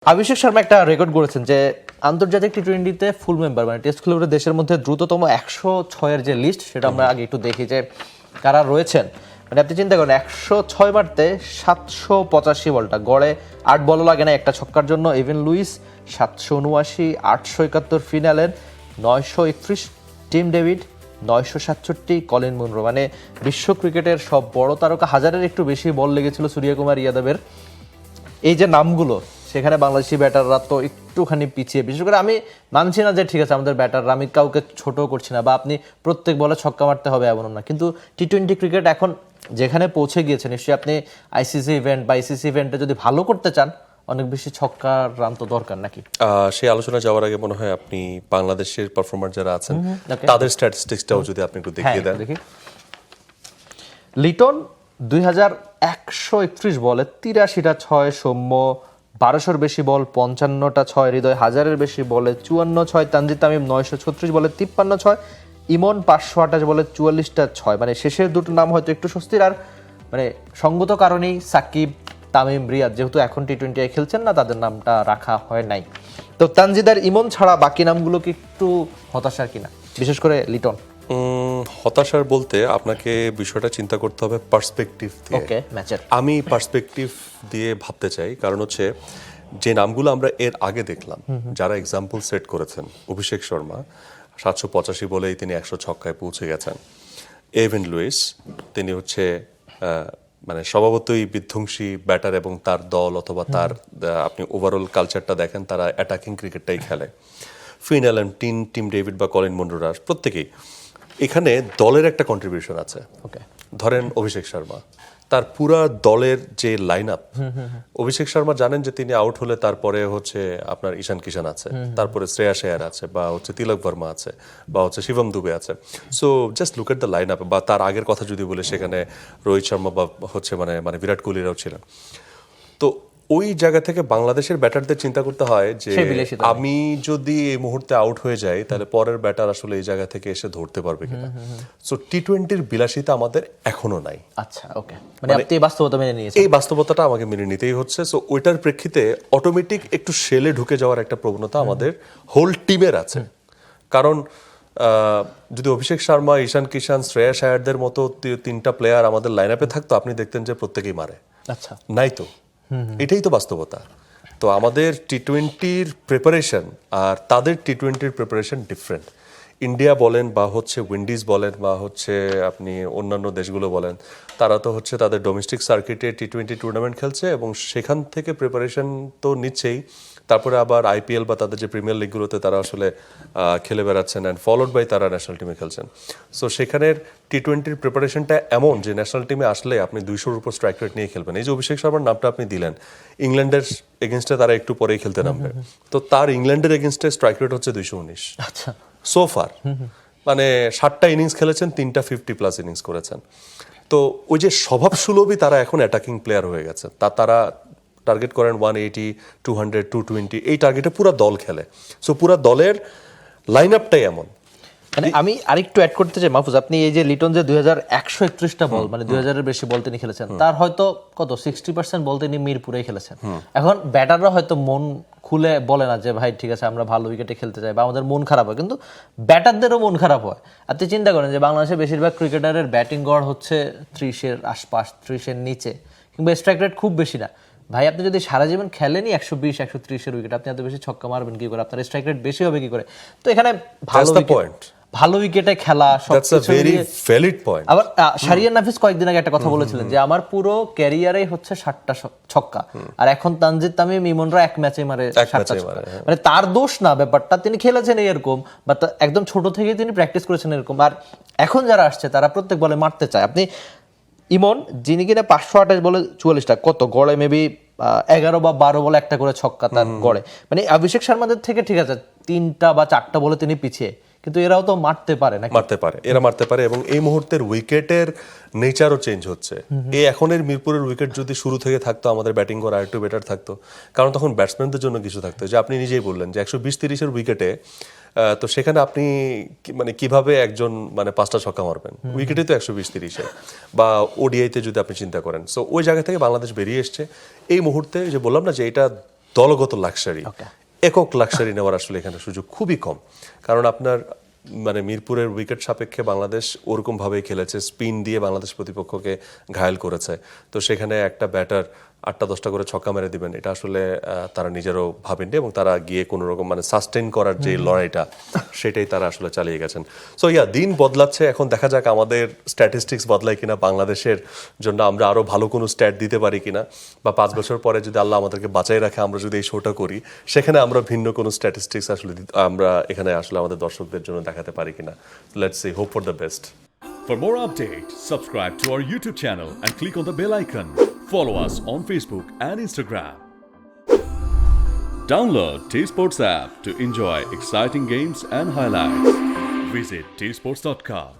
অভিষেক শর্মা একটা রেকর্ড করেছেন যে আন্তর্জাতিক টি-20তে ফুল মেম্বার মানে টেস্ট খেলুড়ে দেশের মধ্যে দ্রুততম 106-এর যে লিস্ট সেটা আমরা আগে একটু দেখি যে কারা রয়েছেন। মানে আপনি চিন্তা করেন 106 মারতে 785 বলটা গড়ে 8 বলও লাগে না একটা ছক্কার জন্য। এভেন লুইস 779, 871 ফিনালের, 931 টিম ডেভিড, 967 কলিন মুনরো। মানে বিশ্ব ক্রিকেটের সব বড় তারকা হাজারের একটু বেশি বল লেগেছিল সূর্যকুমার ইয়াদবের। এই যে নামগুলো সেখানে বাংলাদেশি ব্যাটাররা তো একটুখানি পিছিয়ে, বিশেষ করে আমি মানছি না যে ঠিক আছে আমাদের ব্যাটাররা, আমি কাউকে ছোট করছি না বা আপনি প্রত্যেক বলে ছক্কা মারতে হবে এমন না, কিন্তু টি-20 ক্রিকেট এখন যেখানে পৌঁছে গিয়েছে নিশ্চয়ই আপনি আইসিসি ইভেন্ট বা আইসিসি ইভেন্টে যদি ভালো করতে চান অনেক বেশি ছক্কার রান তো দরকার নাকি? সেই আলোচনা যাওয়ার আগে মনে হয় আপনি বাংলাদেশের পারফর্মার যারা আছেন তাদের স্ট্যাটিস্টিক্সটাও যদি আপনি একটু দেখিয়ে দেন। দেখি লিটন 2131 বলে 83টা 6, সৌম্য 1200-র বেশি বল 55টা 6, হৃদয় 1000-এর বেশি বলে 54-6, তানজিদ তামিম 936 বলে 53-6, ইমন 528 বলে 44টা 6। মানে শেষের দুটো নাম হয়তো একটু স্বস্তির, আর মানে সঙ্গত কারণেই সাকিব, তামিম, রিয়াদ যেহেতু এখন টি-20 খেলছেন না তাদের নামটা রাখা হয় নাই। তো তানজিদ আর ইমন ছাড়া বাকি নামগুলো কি একটু হতাশার কিনা, বিশেষ করে লিটন? হতাশার বলতে আপনাকে বিষয়টা চিন্তা করতে হবে পার্সপেক্টিভ দিয়ে। ওকে, ম্যাচের আমি পার্সপেক্টিভ দিয়ে ভাবতে চাই, কারণ হচ্ছে যে নামগুলো আমরা এর আগে দেখলাম যারা এক্সাম্পল সেট করেছেন, অভিষেক শর্মা 785 বলেই তিনি 100 ছক্কায় পৌঁছে গেছেন। এভেন লুইস তিনি হচ্ছে মানে স্বভাবতই বিধ্বংসী ব্যাটার এবং তার দল অথবা তার আপনি ওভারঅল কালচারটা দেখেন তারা অ্যাটাকিং ক্রিকেটটাই খেলে। ফিন অ্যালান, টিম ডেভিড বা কলিন মুনরো প্রত্যেকেই এখানে দলের একটা কন্ট্রিবিউশন আছে। ওকে, ধরেন অভিষেক শর্মা, তার পুরা দলের যে লাইন আপ, অভিষেক শর্মা জানেন যে তিনি আউট হলে তারপরে হচ্ছে আপনার ঈশান কিষান আছে, তারপরে শ্রেয়াস আয়ার আছে, বা হচ্ছে তিলক ভার্মা আছে, বা হচ্ছে শিবম দুবে আছে। So just look at the line up. বা তার আগের কথা যদি বলে সেখানে রোহিত শর্মা বা হচ্ছে মানে বিরাট কোহলিরাও ছিলেন। তো ওই জায়গা থেকে বাংলাদেশের ব্যাটারদের চিন্তা করতে হয় যে আমি যদি এই মুহূর্তে আউট হয়ে যাই তাহলে পরের ব্যাটার আসলে এই জায়গা থেকে এসে ধরতে পারবে কিনা। সো টি-20-র বিলাসিতা আমাদের এখনো নাই। আচ্ছা, ওকে, মানে আপনি এই বাস্তবতা মেনে নিয়েছেন। এই বাস্তবতাটা আমাকে মেনে নিতেই হচ্ছে। সো ওইটার প্রেক্ষিতে অটোমেটিক একটু শেলে ঢুকে যাওয়ার একটা প্রবণতা আমাদের হোল টিমের আছে। কারণ যদি অভিষেক শর্মা, ঈশান কিষান, শ্রেয়াস আয়ারদের মতো তিনটা প্লেয়ার আমাদের লাইন আপে থাকতো, আপনি দেখতেন যে প্রত্যেকেই মারে। আচ্ছা, নাই তো, এটাই তো বাস্তবতা। তো আমাদের টি-20-র প্রিপারেশন আর তাদের টি-20-র প্রিপারেশন ডিফারেন্ট। ইন্ডিয়া বলেন বা হচ্ছে উইন্ডিজ বলেন বা হচ্ছে আপনি অন্যান্য দেশগুলো বলেন, তারা তো হচ্ছে তাদের ডোমেস্টিক সার্কিটে টি-20 টুর্নামেন্ট খেলছে এবং সেখান থেকে প্রিপারেশন তো নিচ্ছেই, তারপরে আবার আইপিএল বা তাদের যে প্রিমিয়ার লিগগুলোতে তারা আসলে খেলে বেড়াচ্ছেন, অ্যান্ড ফলোড বাই তারা ন্যাশনাল টিমে খেলছেন। সো সেখানের টি-20-র প্রিপারেশনটা এমন যে ন্যাশনাল টিমে আসলে আপনি 200-র উপর স্ট্রাইক রেট নিয়ে খেলবেন। এই যে অভিষেক শর্মার নামটা আপনি দিলেন, ইংল্যান্ডের এগেনস্টে তারা একটু পরেই খেলতে নামবে, তো তার ইংল্যান্ডের এগেনস্টে স্ট্রাইক রেট হচ্ছে 219। আচ্ছা, সো ফার মানে 60টা ইনিংস খেলেছেন, 3টা 50+ ইনিংস করেছেন। তো ওই যে স্বভাব সুলভই তারা এখন অ্যাটাকিং প্লেয়ার হয়ে গেছে। তারা টার্গেট করেন 180, 200, 220, এই টার্গেটে পুরো দল খেলে। সো পুরো দলের লাইন আপটাই এমন। মানে আমি আরেকটু অ্যাড করতে চাই মাহফুজ, আপনি এই যে লিটন যে 2131টা বল মানে 2000-এর বেশি বল তিনি খেলেছেন, তার হয়তো কত 60% বল তিনি মিরপুরেই খেলেছেন। এখন ব্যাটাররা হয়তো মন খুলে বলে না যে ভাই ঠিক আছে আমরা ভালো উইকেটে খেলতে চাই বা আমাদের মন খারাপ হয়, কিন্তু ব্যাটারদেরও মন খারাপ হয়। আপনি চিন্তা করেন যে বাংলাদেশের বেশিরভাগ ক্রিকেটারের ব্যাটিং গড় হচ্ছে 30-এর আশপাশ, 30-এর নিচে, কিংবা স্ট্রাইক রেট খুব বেশি না। ভাই আপনি যদি সারা জীবন খেলেনি 120-130-এর উইকেট, আপনি এত বেশি ছক্কা মারবেন কি করে, আপনার স্ট্রাইক রেট বেশি হবে কি করে? তো এখানে ভালো উইকেটে খেলা আবার শাহরিয়ার নাফিস কয়েকদিন আগে একটা কথা বলেছিলেন যে আমার পুরো ক্যারিয়ারে হচ্ছে 60টা ছক্কা, আর এখন তানজিদ তামিম, ইমনরা এক ম্যাচে মারে 60টা ছক্কা। মানে তার দোষ না ব্যাপারটা, তিনি খেলেছেন এরকম বা একদম ছোট থেকে তিনি প্র্যাকটিস করেছেন এরকম। আর এখন যারা আসছে তারা প্রত্যেক বলে মারতে চায়। আপনি ইমন যিনি কিনা 528 বলে 44টা, কত গড়ে মেবি 11 বা 12 বলে একটা করে ছক্কা তার গড়ে। মানে অভিষেক শর্মাদের থেকে ঠিক আছে 3টা বা 4টা বলে তিনি পিছিয়ে, কিন্তু এরাও তো মারতে পারে না, এরা মারতে পারে। এবং এই মুহূর্তের উইকেটের নেচারও চেঞ্জ হচ্ছে। এই এখনের মিরপুরের উইকেট যদি শুরু থেকে থাকতো, আমাদের ব্যাটিং করা আরেকটু বেটার থাকতো, কারণ তখন ব্যাটসম্যানদের জন্য কিছু থাকতো। যে আপনি নিজেই বললেন যে 120-30-এর উইকেটে, তো সেখানে আপনি মানে কিভাবে একজন মানে 5টা ছক্কা মারবেন উইকেটে তো 120-30-এ, বা ওডিআইতে যদি আপনি চিন্তা করেন। সো ওই জায়গা থেকে বাংলাদেশ বেরিয়ে এসছে এই মুহূর্তে। যে বললাম না যে এটা দলগত লাক্সারি, একক লাক্সারি নেওয়ার আসলে এখানে সুযোগ খুবই কম। কারণ আপনার মানে মিরপুরের উইকেট সাপেক্ষে বাংলাদেশ ওরকম ভাবেই খেলেছে, স্পিন দিয়ে বাংলাদেশ প্রতিপক্ষকে ঘায়েল করেছে। তো সেখানে একটা ব্যাটার 8-10টা করে ছক্কা মেরে দিবেন, এটা আসলে তারা নিজেরও ভাবেননি, এবং তারা গিয়ে কোনো রকম মানে সাস্টেইন করার যে লড়াইটা সেটাই তারা আসলে চালিয়ে গেছেন। সো দিন বদলাচ্ছে, এখন দেখা যাক আমাদের স্ট্যাটিস্টিক্স বদলায় কিনা, বাংলাদেশের জন্য আমরা আরো ভালো কোনো স্ট্যাট দিতে পারি কিনা, বা 5 বছর পরে যদি আল্লাহ আমাদেরকে বাঁচাই রাখে, আমরা যদি এই শোটা করি, সেখানে আমরা ভিন্ন কোনো স্ট্যাটিস্টিক্স আসলে আমরা এখানে আসলে আমাদের দর্শকদের জন্য দেখাতে পারি কিনা। Let's see, hope for the best. For more updates, subscribe to our YouTube channel and click on the bell icon. Follow us on Facebook and Instagram. Download T-Sports app to enjoy exciting games and highlights. Visit tsports.com.